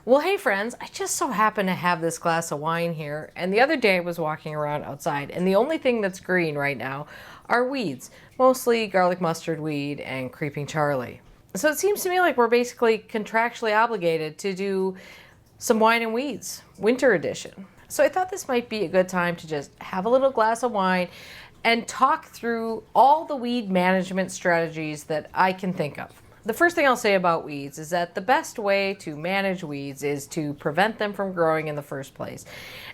Well, hey friends, I just so happen to have this glass of wine here, and the other day I was walking around outside, and the only thing that's green right now are weeds, mostly garlic mustard weed and creeping Charlie. So it seems to me like we're basically contractually obligated to do some wine and weeds, winter edition. So I thought this might be a good time to just have a little glass of wine and talk through all the weed management strategies that I can think of. The first thing I'll say about weeds is that the best way to manage weeds is to prevent them from growing in the first place.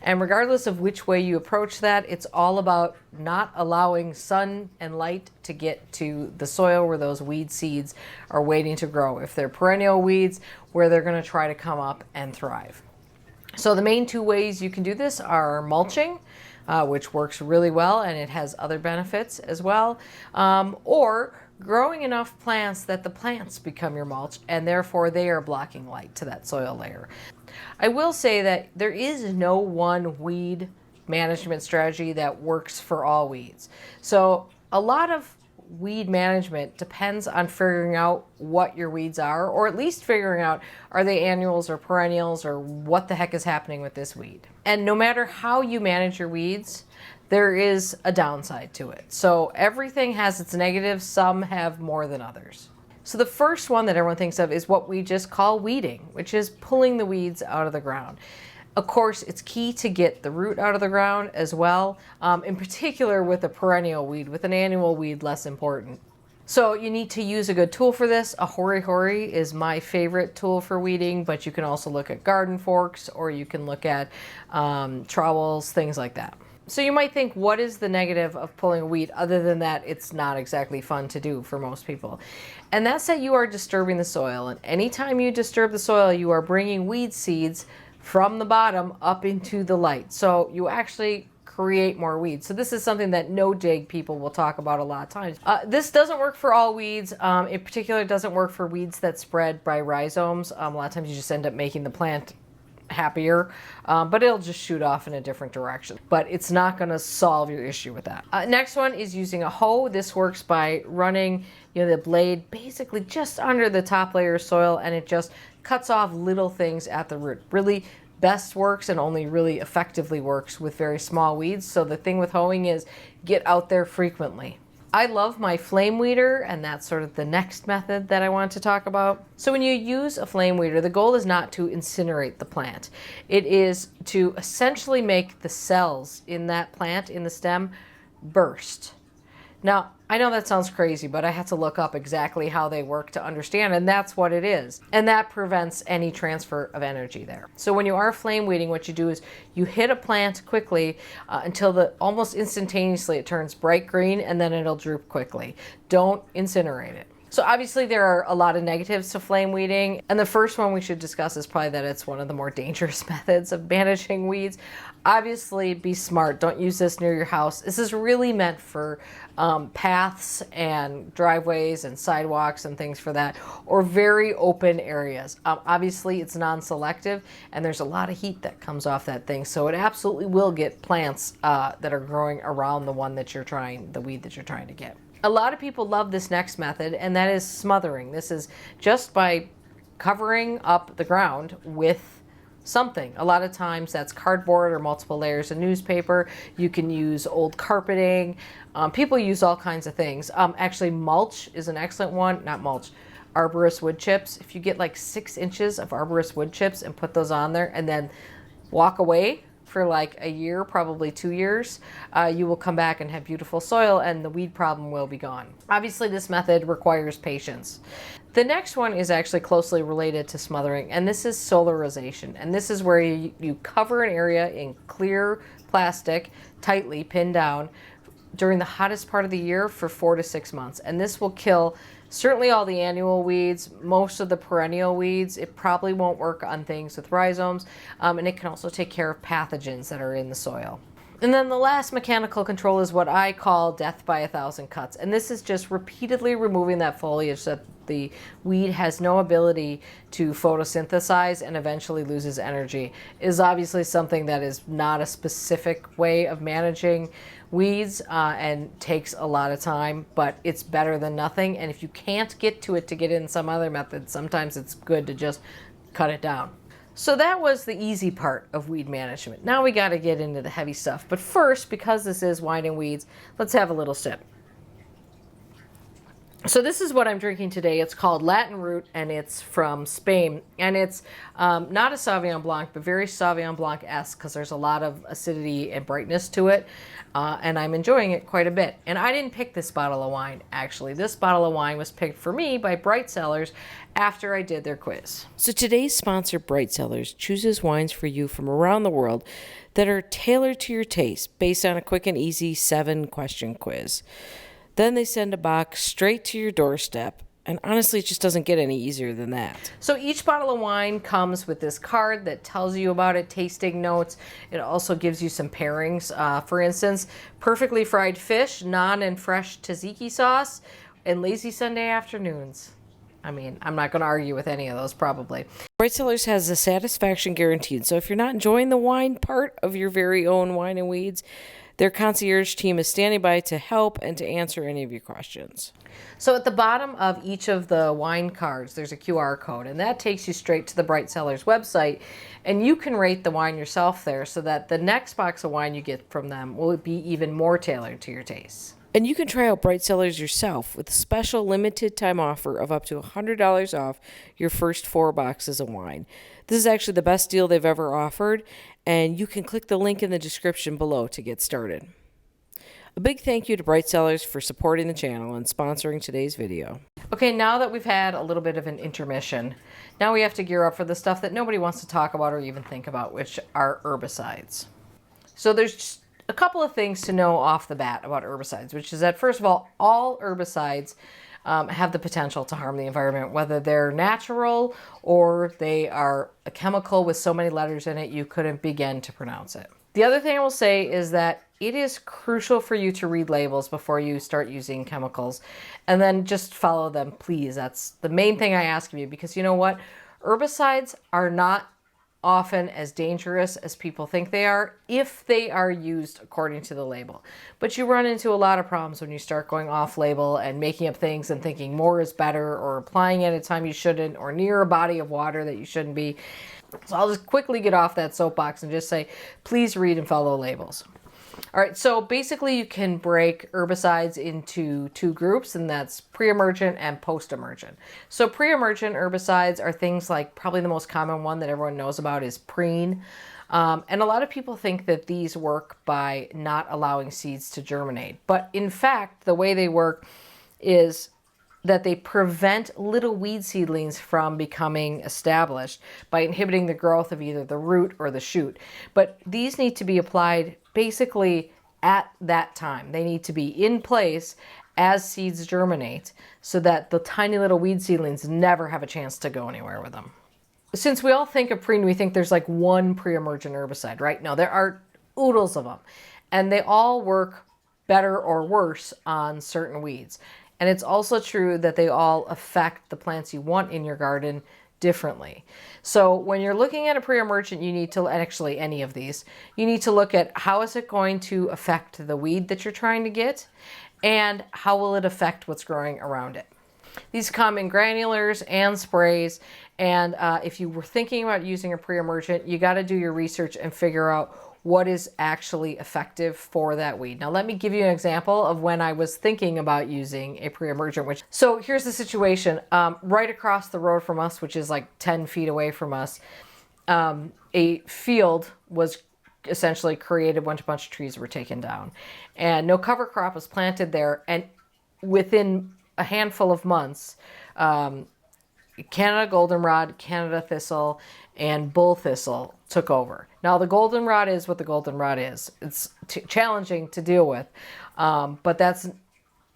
And regardless of which way you approach that, it's all about not allowing sun and light to get to the soil where those weed seeds are waiting to grow. If they're perennial weeds, where they're going to try to come up and thrive. So the main two ways you can do this are mulching, which works really well and it has other benefits as well, or growing enough plants that the plants become your mulch and therefore they are blocking light to that soil layer. I will say that there is no one weed management strategy that works for all weeds. So a lot of weed management depends on figuring out what your weeds are, or at least figuring out, are they annuals or perennials, or what the heck is happening with this weed. And no matter how you manage your weeds, there is a downside to it. So everything has its negatives, some have more than others. So the first one that everyone thinks of is what we just call weeding, which is pulling the weeds out of the ground. Of course, it's key to get the root out of the ground as well, in particular with a perennial weed. With an annual weed, less important. So you need to use a good tool for this. A hori is my favorite tool for weeding, but you can also look at garden forks, or you can look at trowels, things like that. So you might think, what is the negative of pulling a weed other than that it's not exactly fun to do for most people? And that's that you are disturbing the soil. And anytime you disturb the soil, you are bringing weed seeds from the bottom up into the light. So you actually create more weeds. So this is something that no-dig people will talk about a lot of times. This doesn't work for all weeds. In particular, it doesn't work for weeds that spread by rhizomes. A lot of times you just end up making the plant happier, but it'll just shoot off in a different direction. But it's not going to solve your issue with that. Next one is using a hoe. This works by running the blade basically just under the top layer of soil, and it just cuts off little things at the root. Really best works and only really effectively works with very small weeds. So the thing with hoeing is get out there frequently. I love my flame weeder, and that's sort of the next method that I want to talk about. So when you use a flame weeder, the goal is not to incinerate the plant. It is to essentially make the cells in that plant, in the stem, burst. Now, I know that sounds crazy, but I had to look up exactly how they work to understand, and that's what it is. And that prevents any transfer of energy there. So when you are flame weeding, what you do is you hit a plant quickly until almost instantaneously it turns bright green, and then it'll droop quickly. Don't incinerate it. So obviously there are a lot of negatives to flame weeding, and the first one we should discuss is probably that it's one of the more dangerous methods of managing weeds. Obviously, be smart. Don't use this near your house. This is really meant for paths and driveways and sidewalks and things for that, or very open areas. Obviously, it's non-selective, and there's a lot of heat that comes off that thing, so it absolutely will get plants that are growing around the weed that you're trying to get. A lot of people love this next method, and that is smothering. This is just by covering up the ground with something. A lot of times that's cardboard or multiple layers of newspaper. You can use old carpeting. People use all kinds of things. Actually, mulch is an excellent one. Not mulch, arborist wood chips. If you get like 6 inches of arborist wood chips and put those on there and then walk away for like a year, probably 2 years, you will come back and have beautiful soil, and the weed problem will be gone. Obviously, this method requires patience. The next one is actually closely related to smothering, and this is solarization. And this is where you cover an area in clear plastic, tightly pinned down, during the hottest part of the year for 4 to 6 months. And this will kill certainly all the annual weeds, most of the perennial weeds. It probably won't work on things with rhizomes, and it can also take care of pathogens that are in the soil. And then the last mechanical control is what I call death by 1,000 cuts. And this is just repeatedly removing that foliage so that the weed has no ability to photosynthesize and eventually loses energy. It is obviously something that is not a specific way of managing weeds and takes a lot of time, but it's better than nothing. And if you can't get to it to get in some other method, sometimes it's good to just cut it down. So that was the easy part of weed management. Now we got to get into the heavy stuff. But first, because this is wine and weeds, let's have a little sip. So this is what I'm drinking today. It's called Latin Root, and it's from Spain. And it's not a Sauvignon Blanc, but very Sauvignon Blanc-esque, because there's a lot of acidity and brightness to it. And I'm enjoying it quite a bit. And I didn't pick this bottle of wine, actually. This bottle of wine was picked for me by Bright Cellars after I did their quiz. So today's sponsor, Bright Cellars, chooses wines for you from around the world that are tailored to your taste based on a quick and easy 7-question quiz. Then they send a box straight to your doorstep. And honestly, it just doesn't get any easier than that. So each bottle of wine comes with this card that tells you about it, tasting notes. It also gives you some pairings. For instance, perfectly fried fish, non and fresh tzatziki sauce, and lazy Sunday afternoons. I mean, I'm not going to argue with any of those, probably. Bright Cellars has a satisfaction guaranteed. So if you're not enjoying the wine part of your very own wine and weeds, their concierge team is standing by to help and to answer any of your questions. So at the bottom of each of the wine cards, there's a QR code, and that takes you straight to the Bright Cellars website, and you can rate the wine yourself there so that the next box of wine you get from them will be even more tailored to your tastes. And you can try out Bright Cellars yourself with a special limited time offer of up to $100 off your first 4 boxes of wine. This is actually the best deal they've ever offered, and you can click the link in the description below to get started. A big thank you to Bright Cellars for supporting the channel and sponsoring today's video. Okay, now that we've had a little bit of an intermission, now we have to gear up for the stuff that nobody wants to talk about or even think about, which are herbicides. So there's just a couple of things to know off the bat about herbicides, which is that, first of all herbicides have the potential to harm the environment, whether they're natural or they are a chemical with so many letters in it you couldn't begin to pronounce it. The other thing I will say is that it is crucial for you to read labels before you start using chemicals, and then just follow them, please. That's the main thing I ask of you, because you know what? Herbicides are not often as dangerous as people think they are if they are used according to the label. But you run into a lot of problems when you start going off label and making up things and thinking more is better, or applying it at a time you shouldn't, or near a body of water that you shouldn't be. So I'll just quickly get off that soapbox and just say, please read and follow labels. All right, so basically you can break herbicides into 2 groups, and that's Preemergent and Postemergent. So Preemergent herbicides are things like, probably the most common one that everyone knows about is Preen. And a lot of people think that these work by not allowing seeds to germinate. But in fact, the way they work is that they prevent little weed seedlings from becoming established by inhibiting the growth of either the root or the shoot. But these need to be applied basically at that time. They need to be in place as seeds germinate so that the tiny little weed seedlings never have a chance to go anywhere with them. Since we all think of preen, we think there's like one pre-emergent herbicide, right? No, there are oodles of them, and they all work better or worse on certain weeds. And it's also true that they all affect the plants you want in your garden differently. So when you're looking at a pre-emergent, you need to, actually any of these, you need to look at how is it going to affect the weed that you're trying to get, and how will it affect what's growing around it. These come in granulars and sprays, and if you were thinking about using a pre-emergent, you got to do your research and figure out what is actually effective for that weed. Now let me give you an example of when I was thinking about using a pre-emergent. So here's the situation. Right across the road from us, which is like 10 feet away from us, a field was essentially created when a bunch of trees were taken down. And no cover crop was planted there, and within a handful of months, Canada goldenrod, Canada thistle, and bull thistle took over. Now the goldenrod is what the goldenrod is. It's challenging to deal with, but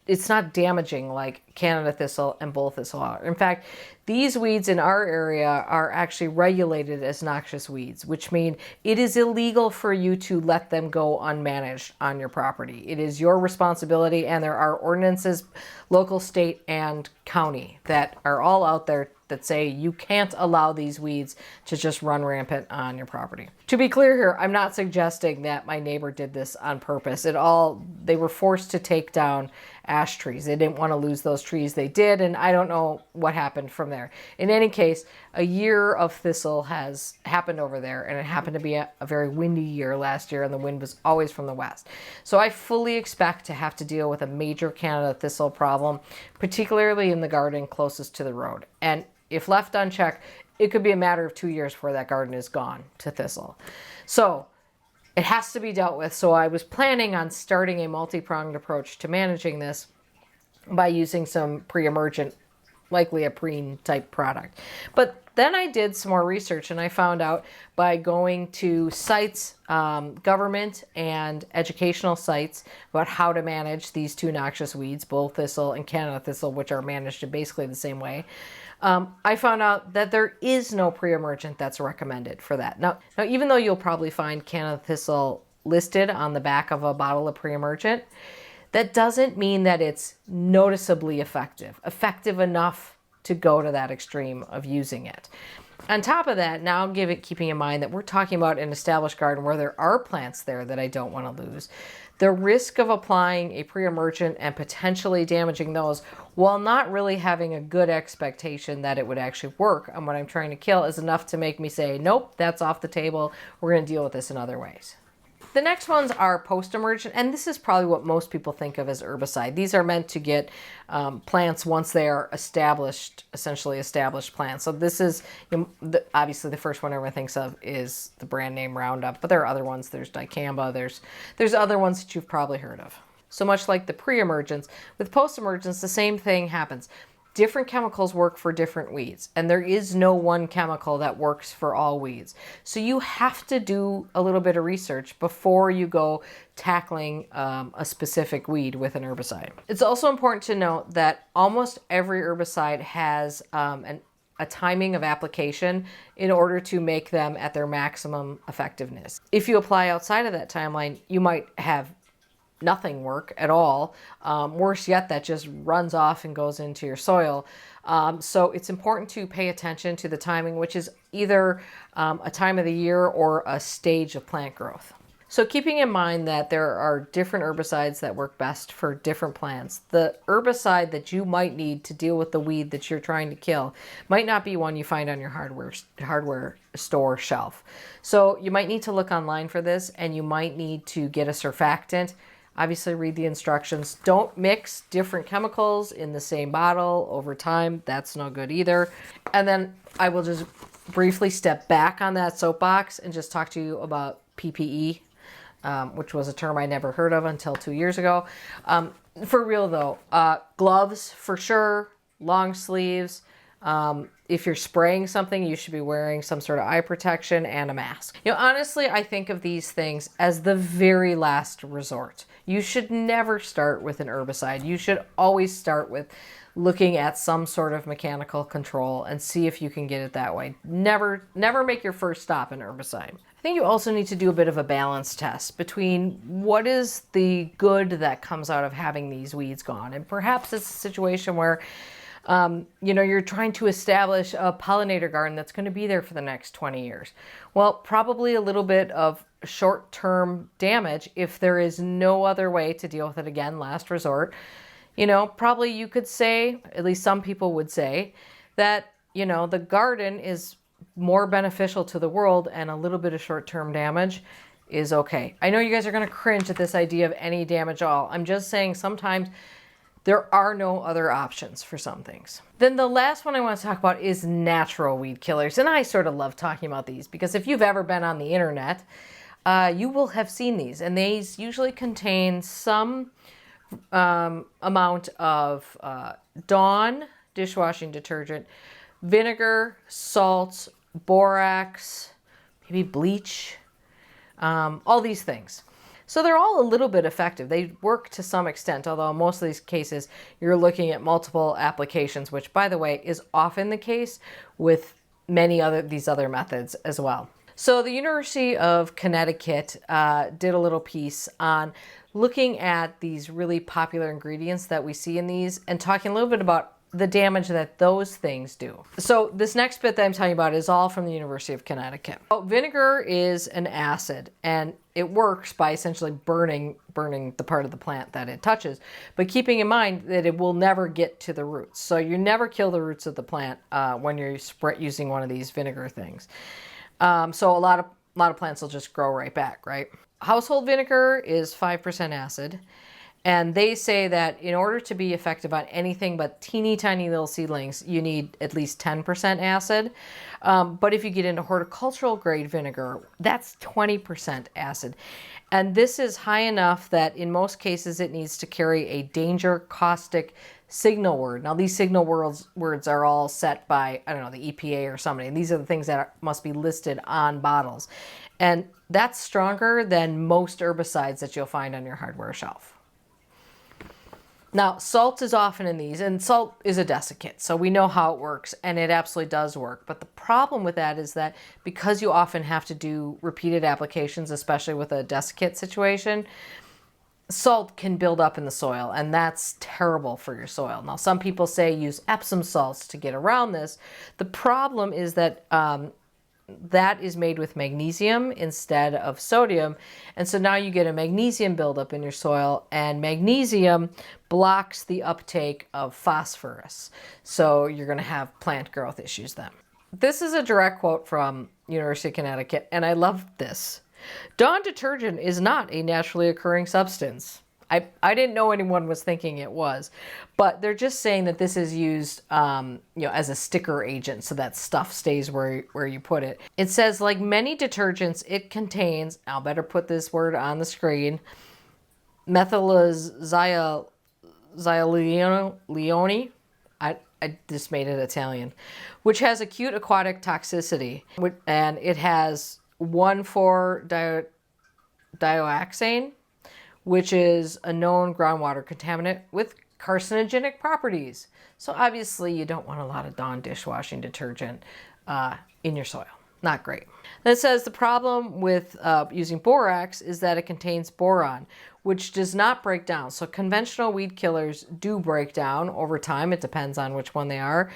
it's not damaging like Canada thistle and bull thistle are. In fact, these weeds in our area are actually regulated as noxious weeds, which mean it is illegal for you to let them go unmanaged on your property. It is your responsibility, and there are ordinances, local, state, and county, that are all out there that say you can't allow these weeds to just run rampant on your property. To be clear here, I'm not suggesting that my neighbor did this on purpose at all. They were forced to take down ash trees. They didn't want to lose those trees. They did, and I don't know what happened from there. In any case, a year of thistle has happened over there, and it happened to be a very windy year last year, and the wind was always from the west. So I fully expect to have to deal with a major Canada thistle problem, particularly in the garden closest to the road. And if left unchecked, it could be a matter of 2 years before that garden is gone to thistle. So it has to be dealt with. So I was planning on starting a multi-pronged approach to managing this by using some Preemergent, likely a preen type product. But then I did some more research, and I found out by going to sites, government and educational sites, about how to manage these two noxious weeds, bull thistle and Canada thistle, which are managed in basically the same way. I found out that there is no Preemergent that's recommended for that. Now, even though you'll probably find Canada thistle listed on the back of a bottle of Preemergent, that doesn't mean that it's noticeably effective enough to go to that extreme of using it. On top of that, now keeping in mind that we're talking about an established garden where there are plants there that I don't want to lose. The risk of applying a Preemergent and potentially damaging those while not really having a good expectation that it would actually work on what I'm trying to kill is enough to make me say, nope, that's off the table. We're going to deal with this in other ways. The next ones are Postemergent, and this is probably what most people think of as herbicide. These are meant to get plants once they are essentially established plants. So this is, obviously the first one everyone thinks of is the brand name Roundup, but there are other ones. There's dicamba, there's other ones that you've probably heard of. So much like the Preemergents, with Postemergents, the same thing happens. Different chemicals work for different weeds, and there is no one chemical that works for all weeds. So you have to do a little bit of research before you go tackling a specific weed with an herbicide. It's also important to note that almost every herbicide has a timing of application in order to make them at their maximum effectiveness. If you apply outside of that timeline, you might have nothing work at all. Worse yet, that just runs off and goes into your soil. So it's important to pay attention to the timing, which is either a time of the year or a stage of plant growth. So keeping in mind that there are different herbicides that work best for different plants, the herbicide that you might need to deal with the weed that you're trying to kill might not be one you find on your hardware store shelf. So you might need to look online for this, and you might need to get a surfactant. Obviously, read the instructions. Don't mix different chemicals in the same bottle over time. That's no good either. And then I will just briefly step back on that soapbox and just talk to you about PPE, which was a term I never heard of until 2 years ago. For real though, gloves for sure, long sleeves. If you're spraying something, you should be wearing some sort of eye protection and a mask. Honestly, I think of these things as the very last resort. You should never start with an herbicide. You should always start with looking at some sort of mechanical control and see if you can get it that way. Never make your first stop an herbicide. I think you also need to do a bit of a balance test between what is the good that comes out of having these weeds gone. And perhaps it's a situation where you're trying to establish a pollinator garden that's going to be there for the next 20 years. Well, probably a little bit of short-term damage if there is no other way to deal with it again, last resort. Probably you could say, at least some people would say, that, the garden is more beneficial to the world and a little bit of short-term damage is okay. I know you guys are going to cringe at this idea of any damage at all. I'm just saying sometimes there are no other options for some things. Then the last one I want to talk about is natural weed killers. And I sort of love talking about these because if you've ever been on the internet, you will have seen these. And these usually contain some amount of Dawn dishwashing detergent, vinegar, salt, borax, maybe bleach, all these things. So they're all a little bit effective. They work to some extent, although in most of these cases, you're looking at multiple applications, which, by the way, is often the case with these other methods as well. So the University of Connecticut did a little piece on looking at these really popular ingredients that we see in these and talking a little bit about the damage that those things do. So this next bit that I'm telling you about is all from the University of Connecticut. Vinegar is an acid, and it works by essentially burning the part of the plant that it touches, but keeping in mind that it will never get to the roots. So you never kill the roots of the plant when you're using one of these vinegar things. So a lot of plants will just grow right back, right? Household vinegar is 5% acid. And they say that in order to be effective on anything but teeny tiny little seedlings, you need at least 10% acid. But if you get into horticultural grade vinegar, that's 20% acid. And this is high enough that in most cases it needs to carry a danger caustic signal word. Now these signal words are all set by, I don't know, the EPA or somebody. And these are the things that must be listed on bottles. And that's stronger than most herbicides that you'll find on your hardware shelf. Now, salt is often in these, and salt is a desiccant, so we know how it works, and it absolutely does work. But the problem with that is that because you often have to do repeated applications, especially with a desiccant situation, salt can build up in the soil, and that's terrible for your soil. Now, some people say use Epsom salts to get around this. The problem is that that is made with magnesium instead of sodium. And so now you get a magnesium buildup in your soil, and magnesium blocks the uptake of phosphorus. So you're going to have plant growth issues then. This is a direct quote from University of Connecticut, and I love this. Dawn detergent is not a naturally occurring substance. I didn't know anyone was thinking it was, but they're just saying that this is used, as a sticker agent, so that stuff stays where you put it. It says, like many detergents, it contains, I'll better put this word on the screen, methylazione. I just made it Italian, which has acute aquatic toxicity, and it has 1,4-dioxane, which is a known groundwater contaminant with carcinogenic properties. So obviously you don't want a lot of Dawn dishwashing detergent in your soil. Not great. Then it says the problem with using borax is that it contains boron, which does not break down. So conventional weed killers do break down over time. It depends on which one they are.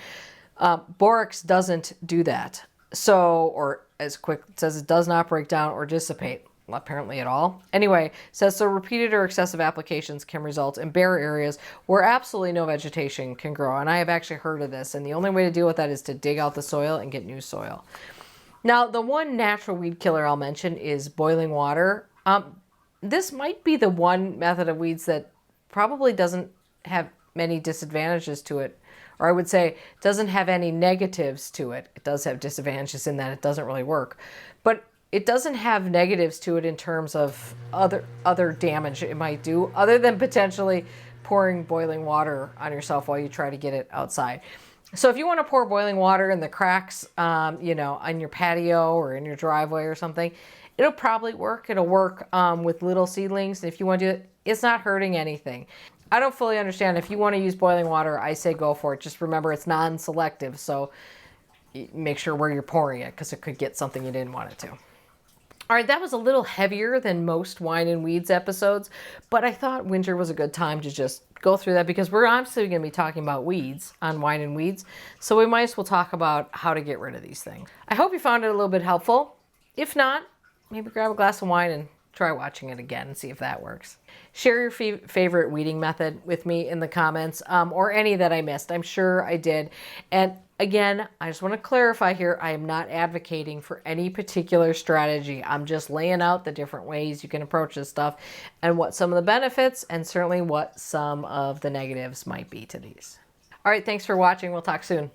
Borax doesn't do that. So, or as quick, it says it does not break down or dissipate. Apparently at all. Anyway, says so repeated or excessive applications can result in bare areas where absolutely no vegetation can grow. And I have actually heard of this, and the only way to deal with that is to dig out the soil and get new soil. Now, the one natural weed killer I'll mention is boiling water. This might be the one method of weeds that probably doesn't have many disadvantages to it. Or I would say doesn't have any negatives to it. It does have disadvantages in that it doesn't really work. But it doesn't have negatives to it in terms of other damage it might do, other than potentially pouring boiling water on yourself while you try to get it outside. So if you want to pour boiling water in the cracks, on your patio or in your driveway or something, it'll probably work. It'll work with little seedlings. If you want to do it, it's not hurting anything. I don't fully understand. If you want to use boiling water, I say go for it. Just remember it's non-selective, so make sure where you're pouring it, because it could get something you didn't want it to. All right, that was a little heavier than most Wine and Weeds episodes, but I thought winter was a good time to just go through that, because we're obviously going to be talking about weeds on Wine and Weeds, so we might as well talk about how to get rid of these things. I hope you found it a little bit helpful. If not, maybe grab a glass of wine and try watching it again and see if that works. Share your favorite weeding method with me in the comments, or any that I missed. I'm sure I did. And again, I just want to clarify here, I am not advocating for any particular strategy. I'm just laying out the different ways you can approach this stuff and what some of the benefits and certainly what some of the negatives might be to these. All right, thanks for watching. We'll talk soon.